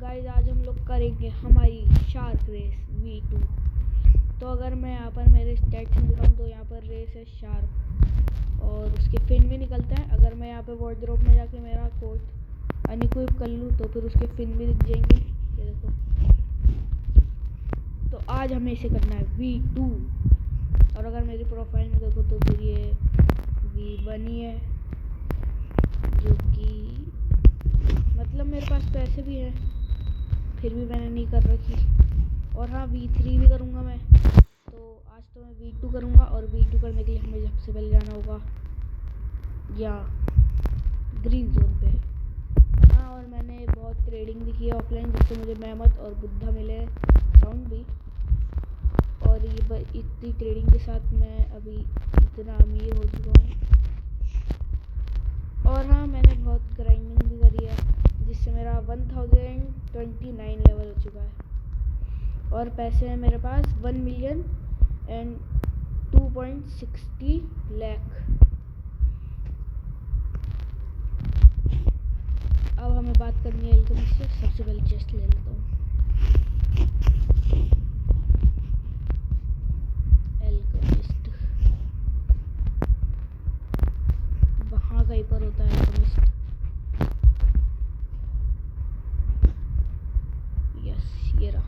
Guys आज हम लोग करेंगे हमारी शार्क रेस V2। तो अगर मैं यहाँ पर मेरे स्टैट्स में दिखाऊँ तो यहाँ पर रेस है शार्क और उसके फिन भी निकलता है। अगर मैं यहाँ पे वार्डरोब में जाके मेरा कोट अनइक्विप कर लूँ तो फिर उसके फिन भी दिख जाएंगे। ये देखो। तो आज हमें इसे करना है V2 और अगर मेरी प्रोफाइल में देखो तो फिर ये V1 ही है, जो कि मतलब मेरे पास पैसे भी हैं फिर भी मैंने नहीं कर रखी। और हाँ V3 भी करूँगा मैं। तो आज तो मैं V2 करूँगा और V2 करने के लिए हमें सबसे पहले जाना होगा या ग्रीन जोन पे। हाँ और मैंने बहुत ट्रेडिंग भी की है ऑफलाइन, जिससे मुझे मेहमत और बुद्धा मिले, साउंड भी। और ये इतनी ट्रेडिंग के साथ मैं अभी इतना अमीर हो चुका हूँ। और हाँ मैंने बहुत ग्राइंडिंग भी करी है, जिससे मेरा 1029 लेवल हो चुका है और पैसे हैं मेरे पास 1,000,000 एंड 2.60 लाख। अब हमें बात करनी है एल्केमिस्ट से। सबसे पहले चेस्ट ले लेता हूँ। एल्केमिस्ट वहाँ कहीं पर होता है एल्केमिस्ट। यस ये रहा।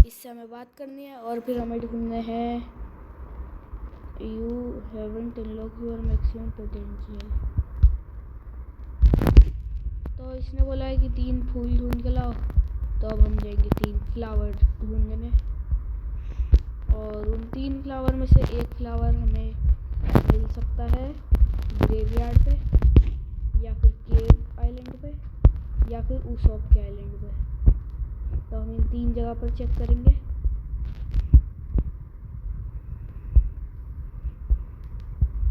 इससे हमें बात करनी है और फिर हमें ढूंढने हैं you haven't unlock your maximum potential. तो इसने बोला है कि 3 फूल ढूंढ के लाओ, तो अब हम जाएंगे 3 फ्लावर ढूंढने और उन 3 फ्लावर में से एक फ्लावर हमें मिल सकता है ग्रेवयार्ड पे या फिर केव आइलैंड पे या फिर उसॉप के आइलैंड पे। तो हम इन 3 जगह पर चेक करेंगे।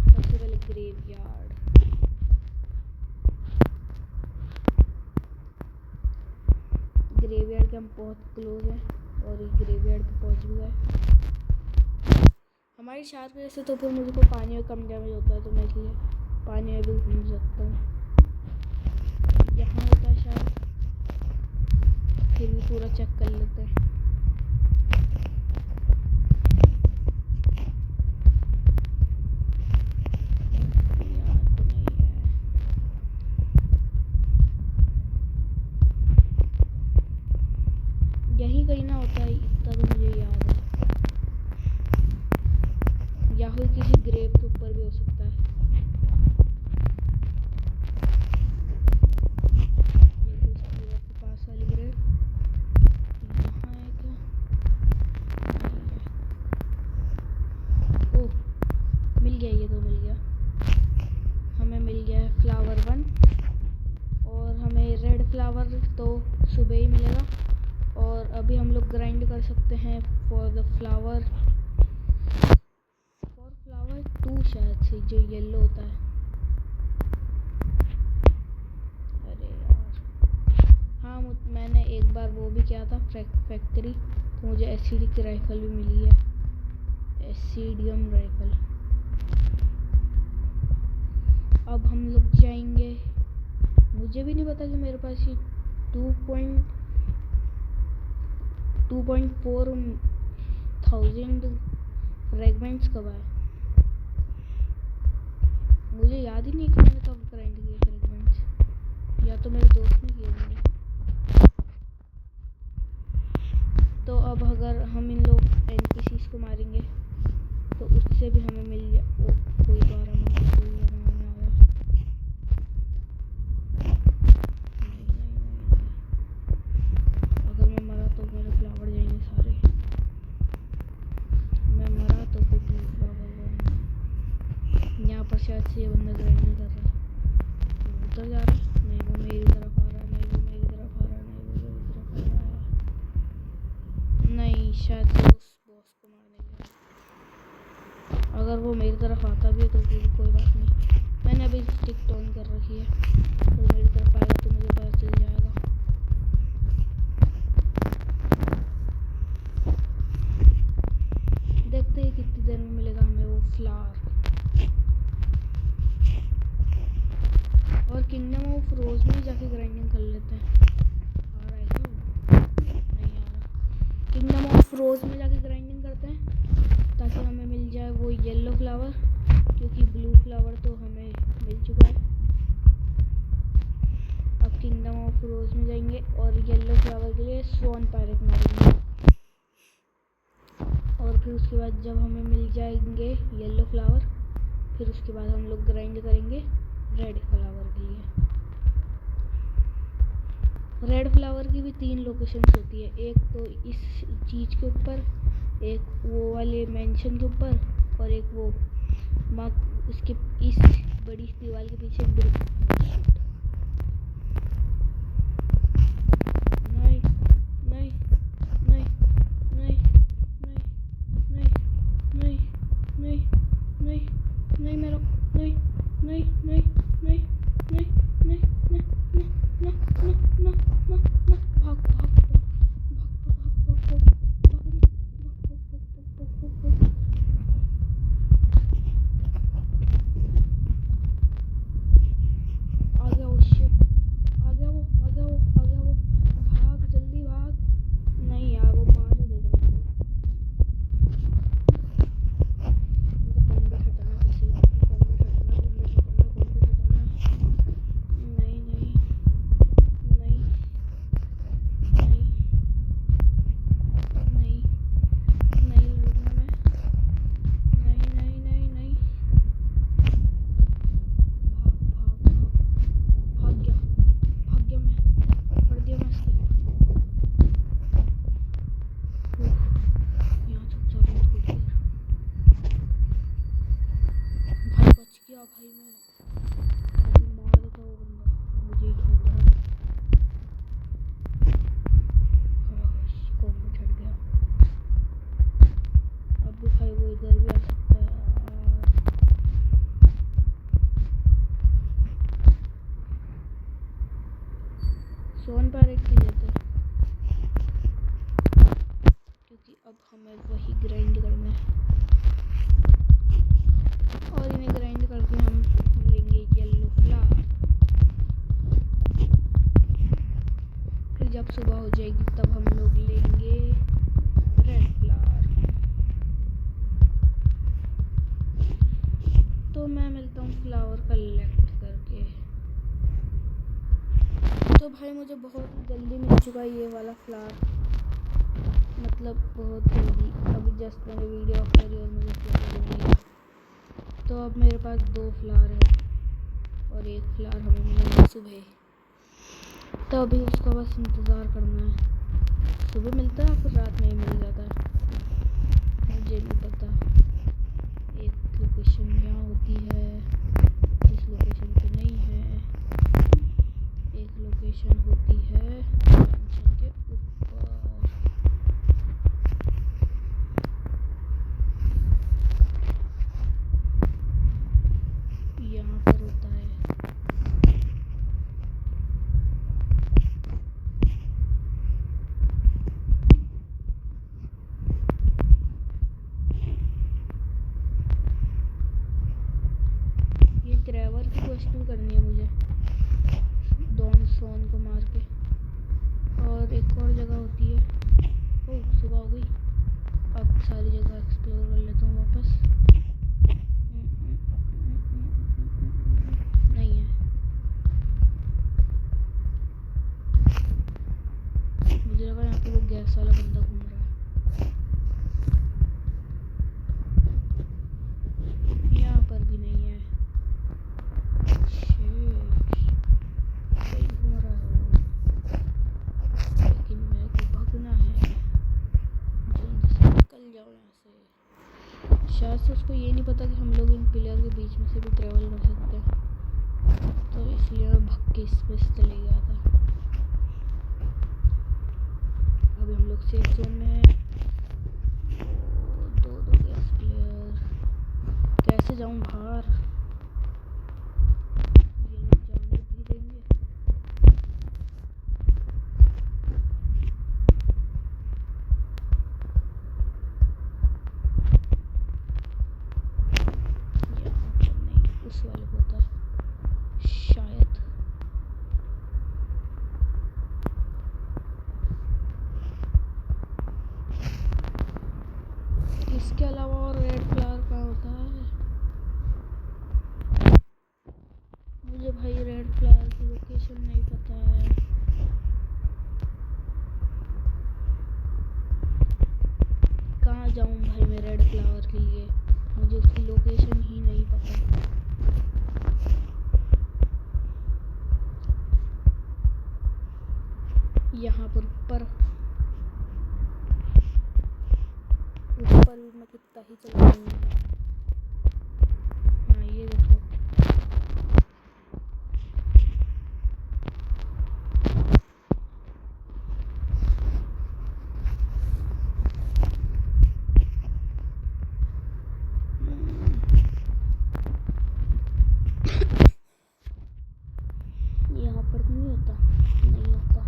सबसे पहले ग्रेवयार्ड। ग्रेवयार्ड के हम बहुत क्लोज हैं और इस ग्रेवयार्ड पे पहुंच भी गए। हमारी शार्क रेस से तो फिर मुझे को पानी में कम डैमेज होता है, तो मैं इसलिए पानी में भी घूम सकता हूँ। यहाँ होता है शायद, फिर भी पूरा चेक कर लेते हैं। यही कहीं ना होता है, इतना तो मुझे याद है। या फिर किसी ग्रेव के ऊपर भी हो सकता है। ये कुछ ग्रेव के पास वाली ग्रेव यहाँ है क्या? ओह मिल गया, ये तो मिल गया। हमें मिल गया है फ्लावर 1 और हमें रेड फ्लावर तो सुबह ही मिलेगा। और अभी हम लोग ग्राइंड कर सकते हैं फॉर फ्लावर 2 शायद से, जो येलो होता है। अरे यार हाँ मैंने एक बार वो भी किया था फैक्ट्री, तो मुझे एसिड की राइफल भी मिली है, एसिडियम राइफल। अब हम लोग जाएंगे, मुझे भी नहीं पता कि मेरे पास ये 2.4 थाउजेंड फ्रेगमेंट्स कब आए। मुझे याद ही नहीं कि मैंने कब ग्राइंड किए फ्रेगमेंट्स, या तो मेरे दोस्त ने किए होंगे। तो अब अगर हम इन लोग NPCs को मारेंगे तो उससे भी हमें मिल जाए। कोई तो आ रहा है, कोई बनाने आ रहा है। अगर मैं मरा तो मेरे फ्लावर जाएंगे सारे। मैं मरा तो फिर भी फ्लावर जाएंगे। यहाँ पर शायद से ये बंदा ग्राइंडिंग कर रहा है, उधर जा रहा है। नहीं वो मेरी तरफ आ रहा है, नहीं वो मेरी तरफ आ रहा है, नहीं वो मेरी तरफ आ रहा है। नहीं शायद से उस बॉस को मारने गया। अगर वो मेरी तरफ आता भी है तो फिर कोई बात नहीं, मैंने अभी स्टिक ऑन कर रखी है, तो मेरी तरफ आएगा तो मुझे पता चल जाएगा। देखते हैं कितनी देर में मिलेगा हमें वो फ्लावर। और किंगडम ऑफ रोज में जाके ग्राइंडिंग कर लेते हैं। आ रहा है क्या वो? नहीं आ रहा। किंगडम ऑफ रोज में जाके ग्राइंडिंग करते हैं ताकि हमें मिल जाए वो येलो फ्लावर, क्योंकि ब्लू फ्लावर तो हमें मिल चुका है। अब किंगडम ऑफ रोज में जाएंगे और येलो फ्लावर के लिए स्वॉन पायरेट मारेंगे, और फिर उसके बाद जब हमें मिल जाएंगे येलो फ्लावर, फिर उसके बाद हम लोग ग्राइंड करेंगे रेड फ्लावर के लिए। रेड फ्लावर की भी 3 लोकेशंस होती है, एक तो इस चीज़ के ऊपर, एक वो वाले मेंशन के ऊपर, और एक वो इसके इस बड़ी दीवार के पीछे नहीं नहीं नहीं नहीं नहीं नहीं नहीं नहीं नहीं नहीं मेरा नहीं नहीं नहीं नहीं नहीं नहीं नहीं ना ना ना ना ना भाग भाग भाग भाग भाग भाग भाग। आ गया वो, शिट, आ गया वो, आ गया वो, आ गया वो, भाग जल्दी भाग। नहीं यार वो मार ही देगा मुझे। कॉम्बैट हटाना कैसे, कॉम्बैट हटाना, कॉम्बैट हटाना, कॉम्बैट हटाना। नहीं नहीं नहीं नहीं नहीं नहीं लड़ूंगा मैं। नहीं नहीं नहीं नहीं। भाग भाग भाग, भाग गया मैं, पकड़ दिया मैं इसके। यहाँ छुप जाता हूँ थोड़ी देर। भाई बच गया भाई, मैं अभी मार देता वो बंदा, मुझे ही छोड़ रहा है। कॉम्बैट हट गया। अब भी भाई वो इधर भी आ सकता है यार। सोन पायरेट की लेते हैं, क्योंकि अब हमें वही ग्राइंड करना है, और इन्हें ग्राइंड करके हम लेंगे येलो फ्लावर। फिर जब सुबह हो जाएगी तब हम लोग लेंगे रेड फ्लावर। तो मैं मिलता हूँ फ्लावर कलेक्ट करके। तो भाई मुझे बहुत जल्दी मिल चुका है ये वाला फ्लावर, मतलब बहुत जल्दी। अभी जस्ट मैंने वीडियो ऑफ करी और मुझे फ्लावर मिल गया। तो अब मेरे पास 2 फ्लावर है और एक फ्लावर हमें मिलेगा सुबह। तो अभी उसका बस इंतज़ार करना है, सुबह मिलता है फिर रात में ही मिल जाता है, मुझे नहीं पता। एक लोकेशन यहाँ होती है जिस लोकेशन पे नहीं है, एक लोकेशन होती है मेंशन के ऊपर। यहाँ पर होता है। ये ट्रेवर की क्वेस्ट भी करनी है मुझे, डॉन सोन को मार के। और एक और जगह होती है। ओह सुबह हो गई, अब सारी जगह एक्सप्लोर कर लेता हूँ वापस। नहीं है, मुझे लगा यहाँ पे वो गैस वाला बंदा घूम रहा है। यहाँ पर भी नहीं है, कहीं घूम रहा है वो, लेकिन मेरे को भागना है, जल्दी से निकल जाओ यहाँ से। शायद से उसको ये नहीं पता कि हम लोग इन पिलर के बीच में से भी ट्रेवल कर सकते हैं, तो इसलिए मैं भाग के इस पे चले गया था। अभी हम लोग सेफ जोन में हैं। दो गैस प्लेयर, कैसे जाऊँ बाहर? ये लोग जाने भी देंगे? यहाँ पर नहीं, उस वाले को होता है शायद। इसके अलावा और रेड फ्लावर कहाँ होता है? मुझे भाई रेड फ्लावर की लोकेशन नहीं पता है। कहाँ जाऊँ भाई मैं रेड फ्लावर के लिए? मुझे उसकी लोकेशन ही नहीं पता। यहाँ पर ऊपर भी मैं कितना ही चल रहा हूँ। हाँ ये देखो, यहाँ पर नहीं होता, नहीं होता।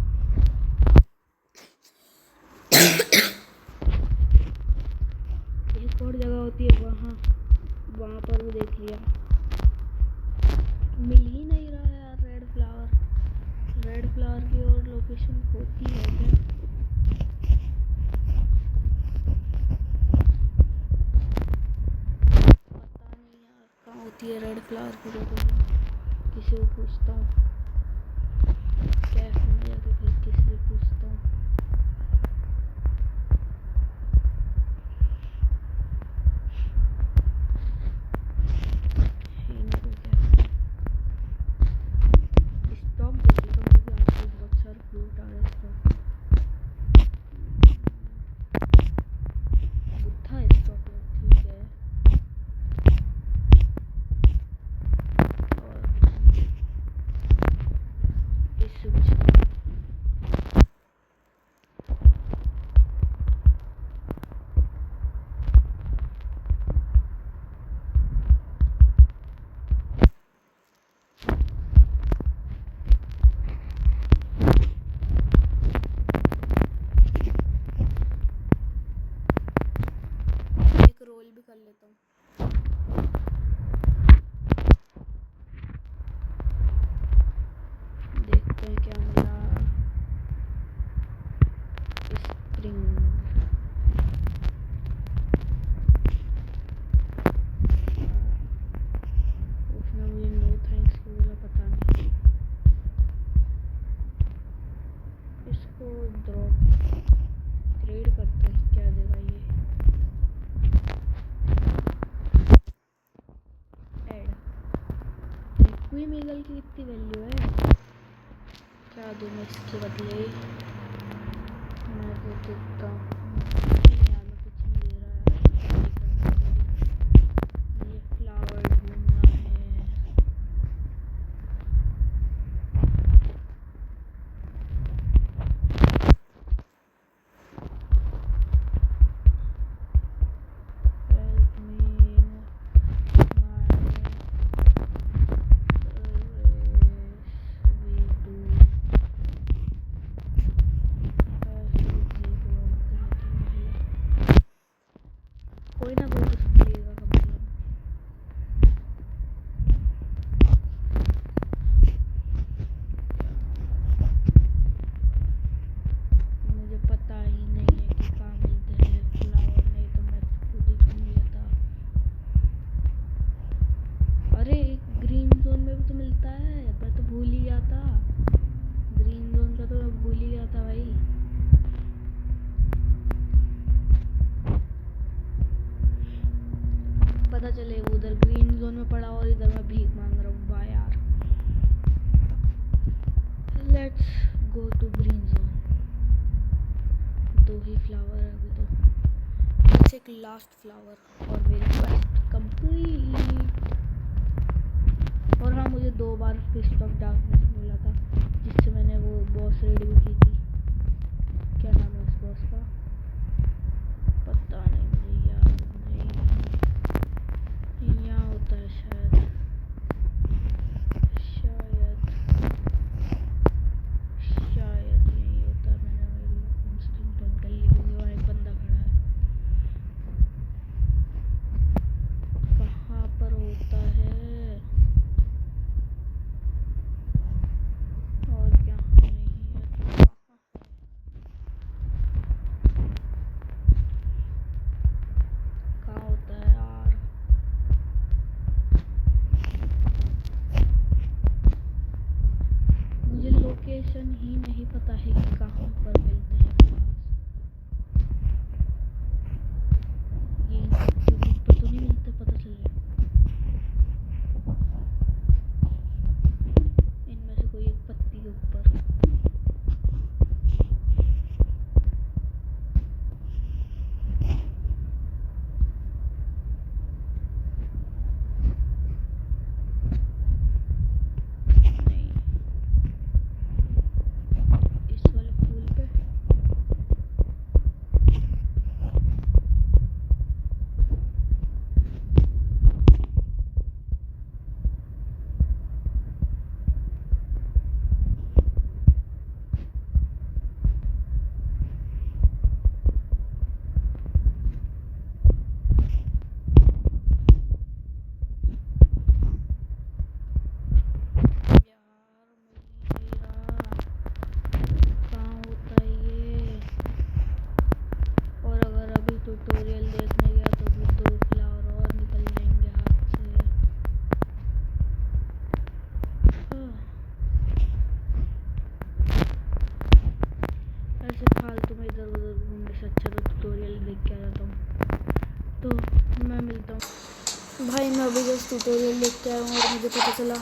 एक और जगह होती है वहाँ पर भी देख लिया, मिल ही नहीं रहा है यार रेड फ्लावर की और लोकेशन होती है क्या? पता नहीं यार कहाँ होती है रेड फ्लावर की लोकेशन। किसी को पूछता हूँ, कैफे में जाके फिर किसी से पूछता हूँ। स्टॉक देख लेता हूँ क्योंकि आजकल बहुत सारे फ्रूट आ रहे हैं स्टॉक। बुद्धा स्टॉक है, ठीक है। और इससे पूछता हूँ। एक रोल भी कर लेता हूँ। देखते हैं क्या मिला। स्प्रिंग, उसने मुझे नो थैंक्स को बोला, पता नहीं। इसको ड्रॉप ट्रेड करते हैं, क्या देगा ये? ऐड रिक्विमेगल की कितनी वैल्यू है? क्या दूँ मैं इसके बदले? मैं तो देखता हूँ यार, मैं कुछ नहीं दे रहा यार। ये फ्लावर ढूंढना है। हेल्प मी कोई ना कोई तो मिलेगा कम से कम। मुझे पता ही नहीं है कि कहाँ मिलते हैं फ्लावर, नहीं तो मैं खुद ही ढूंढ लेता। अरे एक ग्रीन जोन में भी तो मिलता है, मैं तो भूल ही गया था। ग्रीन जोन का तो मैं भूल ही गया था भाई। पता चले उधर ग्रीन जोन में पड़ा और इधर मैं भीख मांग रहा हूँ। वाह यार। Let's go to green zone. 2 ही फ्लावर है अभी तो, बस एक लास्ट फ्लावर और मेरी क्वेस्ट कंप्लीट। और हाँ, मुझे 2 बार फिस्ट ऑफ डार्कनेस मिला था, जिससे मैंने वो बॉस रेड भी की थी। क्या नाम है उस बॉस का? पता नहीं, मुझे याद नहीं। यहाँ होता है शायद, शायद यही होता है। मैंने मेरी इंस्टिंक्ट ऑन कर ली क्योंकि वहाँ एक बंदा खड़ा है। कहाँ पर होता है? और यहाँ नहीं है तो कहाँ है? लोकेशन ही नहीं पता है कि कहाँ पर मिलते हैं फ्लावर्स। ये इन पत्तियों के ऊपर तो नहीं मिलते, पता चल गया। इनमें से कोई एक पत्ती के ऊपर। ट्यूटोरियल देखने गया तो भी 2 फ्लावर और निकल जाएंगे हाथ से। ऐसे फालतू में इधर उधर घूमने से अच्छा तो ट्यूटोरियल देख के आ जाता हूँ। तो मैं मिलता हूँ भाई। मैं अभी जस्ट ट्यूटोरियल देख के आया हूँ और मुझे पता चला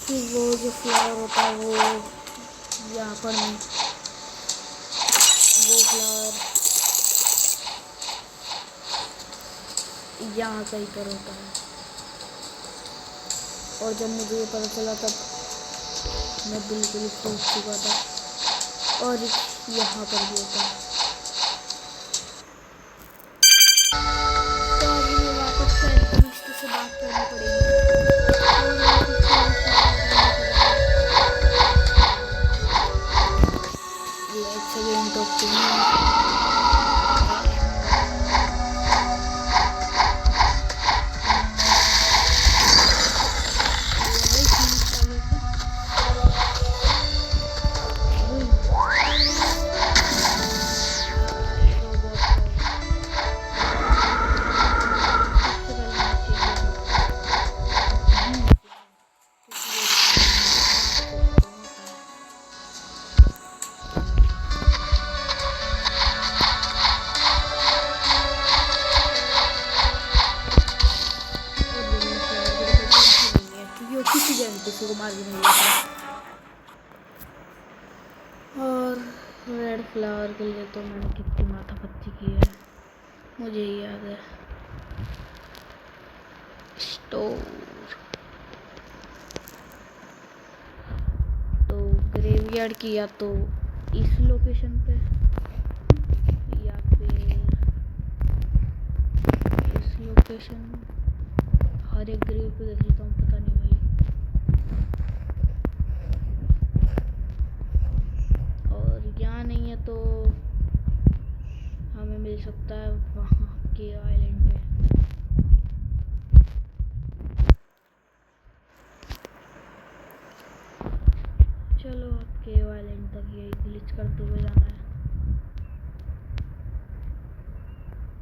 कि वो जो फ्लावर होता है वो यहाँ पर नहीं, वो फ्लावर यहाँ कहीं पर होता है। और जब मुझे ये पता चला तब मैं बिल्कुल ही टूट चुका था। और यहाँ पर भी होता है। तो अभी मैं वापस से एल्केमिस्ट से बात करनी पड़ेगी और मुझे कुछ let's again talk to me. किसी को मार भी नहीं लेता। और रेड फ्लावर के लिए तो मैंने कितनी माथापच्ची की है मुझे ही याद है। स्टोर तो ग्रेवयार्ड किया तो इस लोकेशन पे या फिर इस लोकेशन। हर एक ग्रेव पे देख लेता हूँ, पता नहीं भाई। और यहाँ नहीं है तो हमें मिल सकता है वहाँ के आइलैंड पे। चलो अब केव आइलैंड तक ये ग्लिच करते हुए जाना है।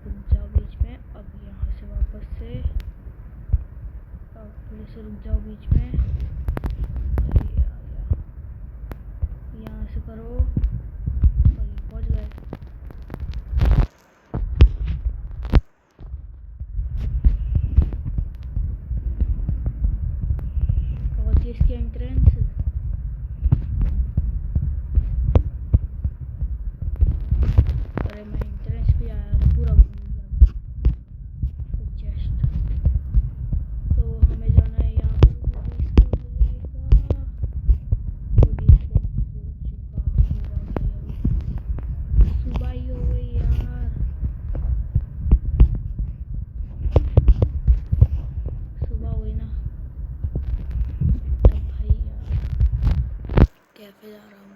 रुक जाओ बीच में। अब यहाँ से वापस से फिर से रुक जाओ बीच में। यहाँ से करो। पहुँच गए। और इसकी एंट्रेंस कैफे जा रहा हूँ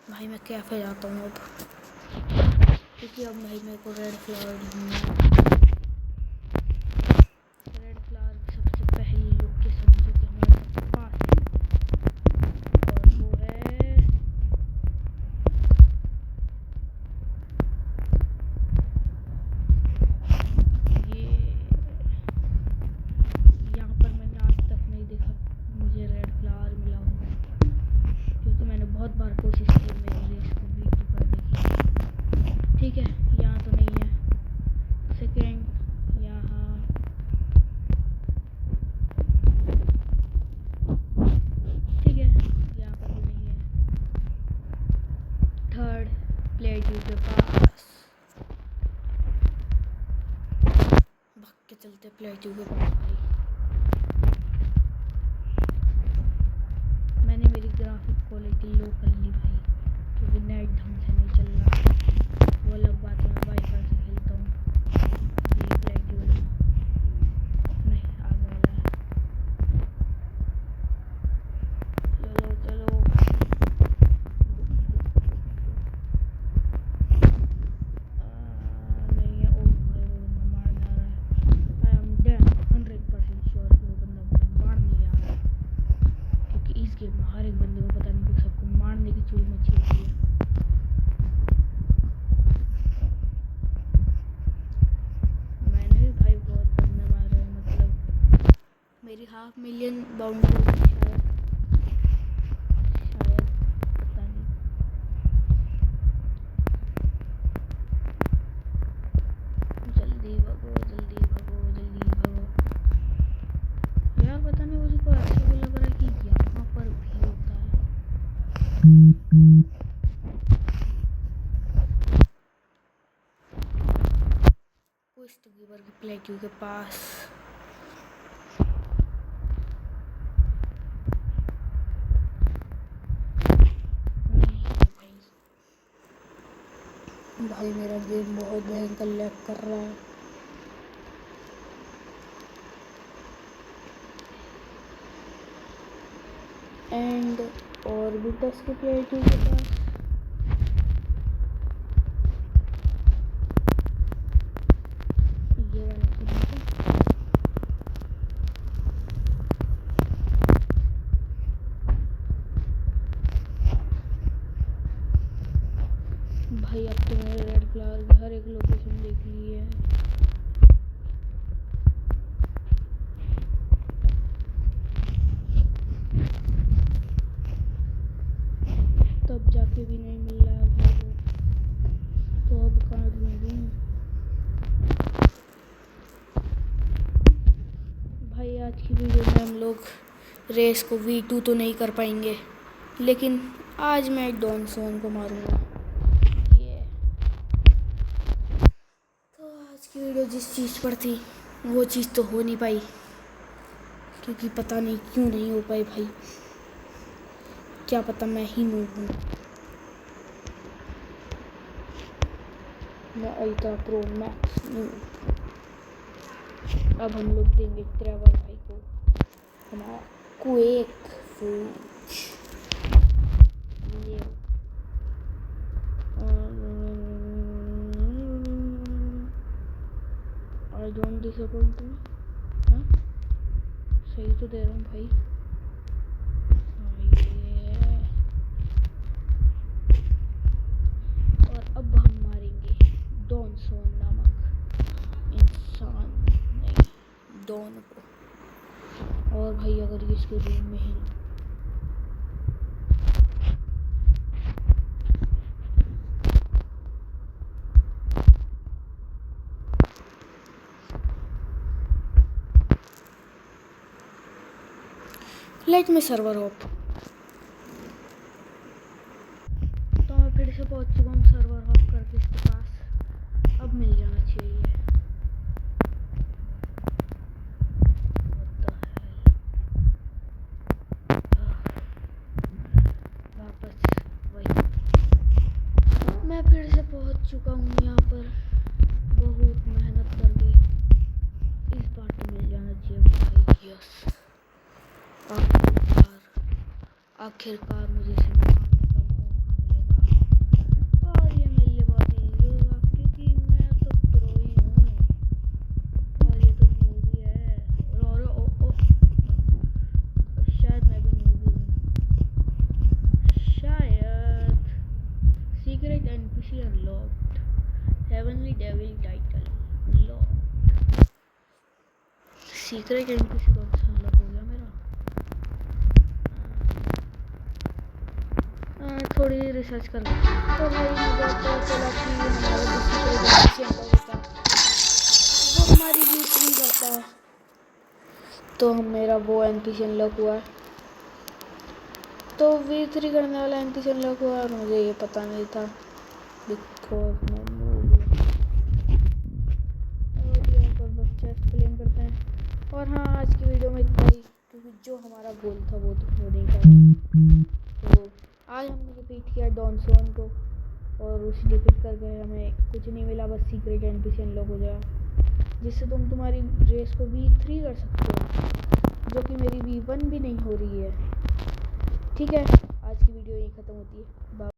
भाई मैं कैफे जाता हूँ अब, क्योंकि अब भाई मेरे को रेड फ्लावर ढूंढना है। रेड फ्लावर की सबसे पहली लोकेशन जो कि हमारे पास है और वो है ये। यहाँ पर मैंने आज तक नहीं देखा। मुझे प्लेटिव के पास भाई। मैंने मेरी ग्राफिक क्वालिटी लो कर ली भाई, क्योंकि नेट ढंग से नहीं चल रहा। वो अलग बात है, मैं वाईफाई से खेलता हूँ। ये प्लेटिव नहीं आगे वाला है। चलो चलो नहीं है। ओ भाई वो बंदा मारने आ रहा है। आई एम डैम 100% श्योर कि वो बंदा मुझे मारने ही आ रहा है, क्योंकि इस गेम में हर एक बंदे को पता नहीं कि सबको मारने की चूल मची होती है। मैंने भी भाई बहुत बंदे मारे हैं, मतलब मेरी 500,000 बाउंड्री शायद पता नहीं। जल्दी भागो जल्दी भागो जल्दी भागो यार। पता नहीं मुझे को ऐसा भी लग रहा है कि यहाँ पर भी होता है। क्वेस्ट गिवर की प्लेटिव के पास नहीं है भाई। भाई मेरा गेम बहुत भयंकर लैग कर रहा है। एंड ऑर्बिटस के प्लेटिव के पास ये वाला सुना था। भाई अब तो मैंने रेड फ्लावर की हर एक लोकेशन देख ली है। तब जाके भी नहीं मिल रहा है भाई वो, तो अब कहाँ ढूंढूं। भाई आज की वीडियो में हम लोग रेस को V2 तो नहीं कर पाएंगे, लेकिन आज मैं डॉन सोन को मारूंगा। ये तो आज की वीडियो जिस चीज़ पर थी वो चीज़ तो हो नहीं पाई, क्योंकि पता नहीं क्यों नहीं हो पाई भाई। क्या पता मैं ही नूब हूँ। मैं अल्ट्रा प्रो मैक्स नूब। अब हम लोग देंगे ट्रेवर भाई को हमारा क्वेक फूच। ये आई डोंट डिसअपॉइंट मी। हाँ सही तो दे रहा हूँ भाई। और अब हम मारेंगे डॉन सोन नामक इंसान, नहीं डॉन को। और भाई अगर ये इसके रूम में है लेट मी सर्वर होप। तो मैं फिर से पहुंच चुका हूँ सर्वर हॉप करके इसके पास। अब मिल जाना चाहिए। वापस वही मैं फिर से पहुंच चुका हूँ यहाँ पर, बहुत मेहनत करके। इस बार तो मिल जाना चाहिए भाई। यस आखिरकार मुझे इसे मारने का मौका मिलेगा। और ये मेरे लिए बहुत ईजी होगा, क्योंकि मैं तो प्रो ही हूँ और ये तो नूब ही है। और शायद मैं भी नूब ही हूँ शायद। Secret NPC unlocked, heavenly devil title unlocked. Secret NPC कौन सा अनलॉक हो गया मेरा? थोड़ी रिसर्च कर। तो भाई मुझे पता चला कि हमारा जो सीक्रेट एनपीसी अनलॉक होता है वो हमारी V3 करता है। तो मेरा वो एनपीसी अनलॉक हुआ है, तो V3 करने वाला एनपीसी अनलॉक हुआ और मुझे ये पता नहीं था, बिकॉज मैं नूब हूँ। और यहाँ पर बच्चा एक्सप्लेन करते हैं और हाँ, आज की वीडियो में इतना ही, क्योंकि जो हमारा गोल था वो तो हो नहीं पाया। तो आज हमने डिफीट किया डॉनसोन को, और उसे डिफीट करके हमें कुछ नहीं मिला, बस सीक्रेट NPC अनलॉक हो गया, जिससे तुम तुम्हारी रेस को V3 कर सकते हो, जो कि मेरी V1 भी नहीं हो रही है। ठीक है, आज की वीडियो यहीं ख़त्म होती है। बाय।